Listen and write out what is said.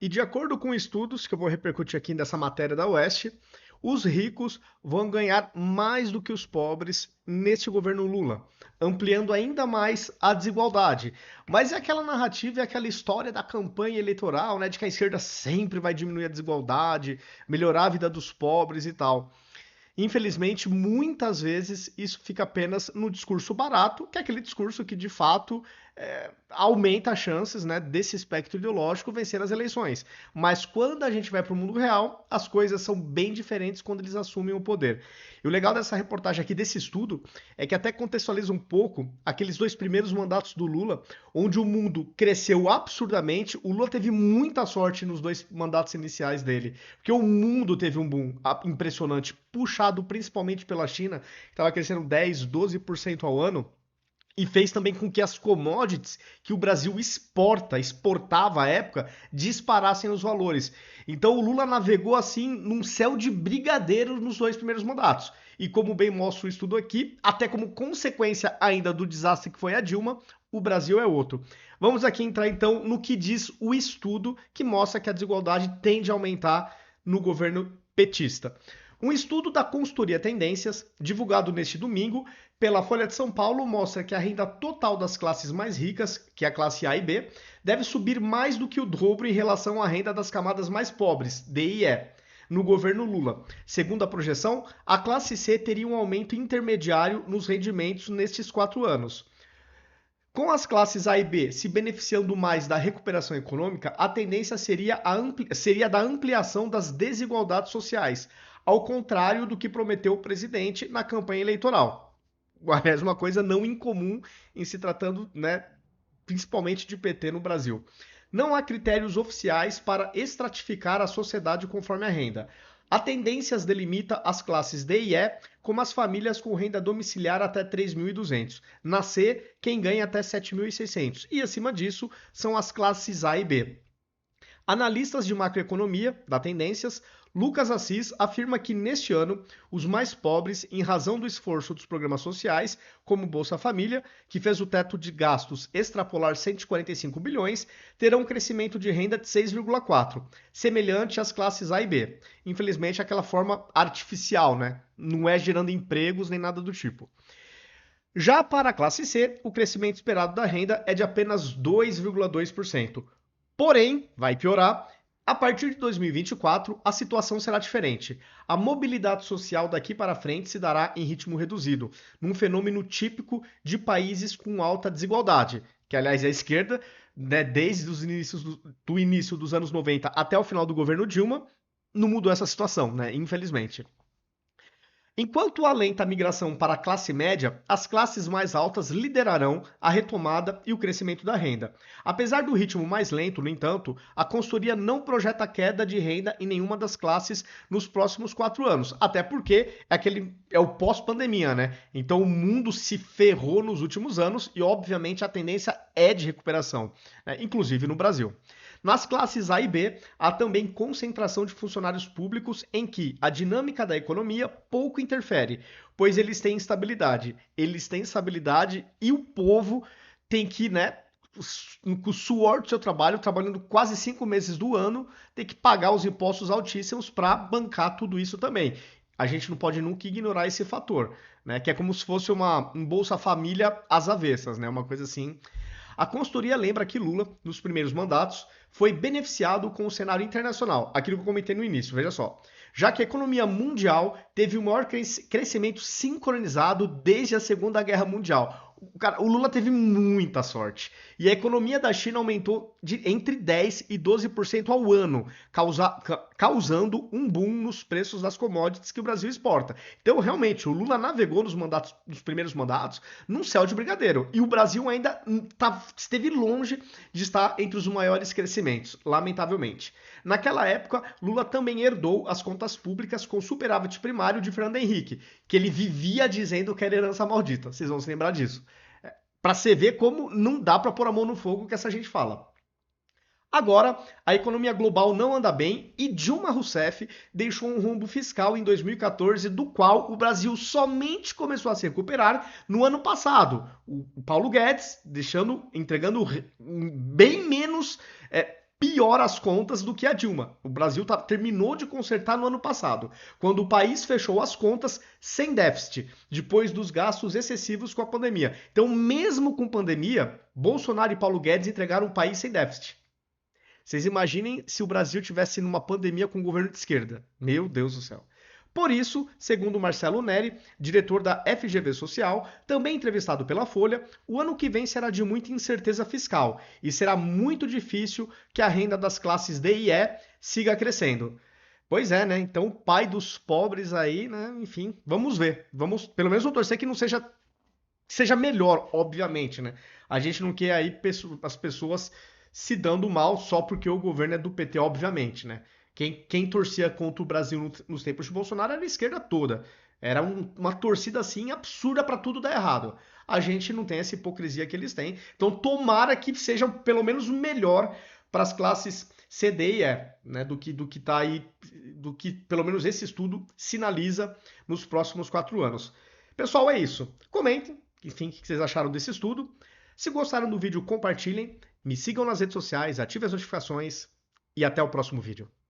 E de acordo com estudos que eu vou repercutir aqui nessa matéria da Oeste, os ricos vão ganhar mais do que os pobres neste governo Lula, ampliando ainda mais a desigualdade. Mas é aquela narrativa, é aquela história da campanha eleitoral, né, de que a esquerda sempre vai diminuir a desigualdade, melhorar a vida dos pobres e tal. Infelizmente, muitas vezes isso fica apenas no discurso barato, que é aquele discurso que de fato aumenta as chances, né, desse espectro ideológico vencer as eleições. Mas quando a gente vai para o mundo real, as coisas são bem diferentes quando eles assumem o poder. E o legal dessa reportagem aqui, desse estudo, é que até contextualiza um pouco aqueles dois primeiros mandatos do Lula, onde o mundo cresceu absurdamente. O Lula teve muita sorte nos dois mandatos iniciais dele, porque o mundo teve um boom impressionante, puxado principalmente pela China, que estava crescendo 10, 12% ao ano, e fez também com que as commodities que o Brasil exportava à época, disparassem os valores. Então o Lula navegou assim num céu de brigadeiro nos dois primeiros mandatos. E como bem mostra o estudo aqui, até como consequência ainda do desastre que foi a Dilma, o Brasil é outro. Vamos aqui entrar então no que diz o estudo que mostra que a desigualdade tende a aumentar no governo petista. Um estudo da consultoria Tendências, divulgado neste domingo pela Folha de São Paulo, mostra que a renda total das classes mais ricas, que é a classe A e B, deve subir mais do que o dobro em relação à renda das camadas mais pobres, D e E, no governo Lula. Segundo a projeção, a classe C teria um aumento intermediário nos rendimentos nestes 4 anos. Com as classes A e B se beneficiando mais da recuperação econômica, a tendência seria da ampliação das desigualdades sociais, ao contrário do que prometeu o presidente na campanha eleitoral. Aliás, uma coisa não incomum em se tratando, né, principalmente de PT no Brasil. Não há critérios oficiais para estratificar a sociedade conforme a renda. A tendência delimita as classes D e E como as famílias com renda domiciliar até 3.200. Na C, quem ganha até 7.600. E acima disso, são as classes A e B. Analistas de macroeconomia, da Tendências, Lucas Assis afirma que neste ano os mais pobres, em razão do esforço dos programas sociais, como Bolsa Família, que fez o teto de gastos extrapolar 145 bilhões, terão um crescimento de renda de 6,4, semelhante às classes A e B. Infelizmente, aquela forma artificial, né? Não é gerando empregos nem nada do tipo. Já para a classe C, o crescimento esperado da renda é de apenas 2,2%. Porém, vai piorar. A partir de 2024, a situação será diferente. A mobilidade social daqui para frente se dará em ritmo reduzido, num fenômeno típico de países com alta desigualdade, que aliás é a esquerda, né, desde os inícios do início dos anos 90 até o final do governo Dilma, não mudou essa situação, né, infelizmente. Enquanto alenta a migração para a classe média, as classes mais altas liderarão a retomada e o crescimento da renda. Apesar do ritmo mais lento, no entanto, a consultoria não projeta queda de renda em nenhuma das classes nos próximos 4 anos, até porque é o pós-pandemia, né? Então o mundo se ferrou nos últimos anos e, obviamente, a tendência é de recuperação, né? Inclusive no Brasil. Nas classes A e B, há também concentração de funcionários públicos em que a dinâmica da economia pouco interfere, pois eles têm estabilidade. Eles têm estabilidade e o povo tem que, né, com o suor do seu trabalho, trabalhando quase 5 meses do ano, tem que pagar os impostos altíssimos para bancar tudo isso também. A gente não pode nunca ignorar esse fator, né? Que é como se fosse um Bolsa Família às avessas, né? Uma coisa assim. A consultoria lembra que Lula, nos primeiros mandatos, foi beneficiado com o cenário internacional, aquilo que eu comentei no início, veja só. Já que a economia mundial teve o maior crescimento sincronizado desde a Segunda Guerra Mundial. O Lula teve muita sorte. E a economia da China aumentou de entre 10% e 12% ao ano, causando um boom nos preços das commodities que o Brasil exporta. Então, realmente, o Lula navegou nos primeiros mandatos num céu de brigadeiro. E o Brasil ainda esteve longe de estar entre os maiores crescimentos, lamentavelmente. Naquela época, Lula também herdou as contas públicas com superávit primário de Fernando Henrique, que ele vivia dizendo que era herança maldita. Vocês vão se lembrar disso. Para você ver como não dá para pôr a mão no fogo que essa gente fala. Agora, a economia global não anda bem e Dilma Rousseff deixou um rombo fiscal em 2014, do qual o Brasil somente começou a se recuperar no ano passado. O Paulo Guedes entregando bem menos pior as contas do que a Dilma. O Brasil terminou de consertar no ano passado, quando o país fechou as contas sem déficit, depois dos gastos excessivos com a pandemia. Então, mesmo com pandemia, Bolsonaro e Paulo Guedes entregaram um país sem déficit. Vocês imaginem se o Brasil tivesse numa pandemia com um governo de esquerda. Meu Deus do céu. Por isso, segundo Marcelo Neri, diretor da FGV Social, também entrevistado pela Folha, o ano que vem será de muita incerteza fiscal e será muito difícil que a renda das classes D e E siga crescendo. Pois é, né? Então, o pai dos pobres aí, né? Enfim, vamos ver. Vamos, pelo menos, eu torcer que não seja melhor, obviamente, né? A gente não quer aí as pessoas se dando mal só porque o governo é do PT, obviamente, né? Quem torcia contra o Brasil nos tempos de Bolsonaro era a esquerda toda. Era uma torcida assim absurda para tudo dar errado. A gente não tem essa hipocrisia que eles têm. Então tomara que seja pelo menos melhor para as classes C, D e E, né? Do que tá aí, do que pelo menos esse estudo sinaliza nos próximos 4 anos. Pessoal, é isso. Comentem, enfim, o que vocês acharam desse estudo. Se gostaram do vídeo, compartilhem. Me sigam nas redes sociais, ativem as notificações e até o próximo vídeo.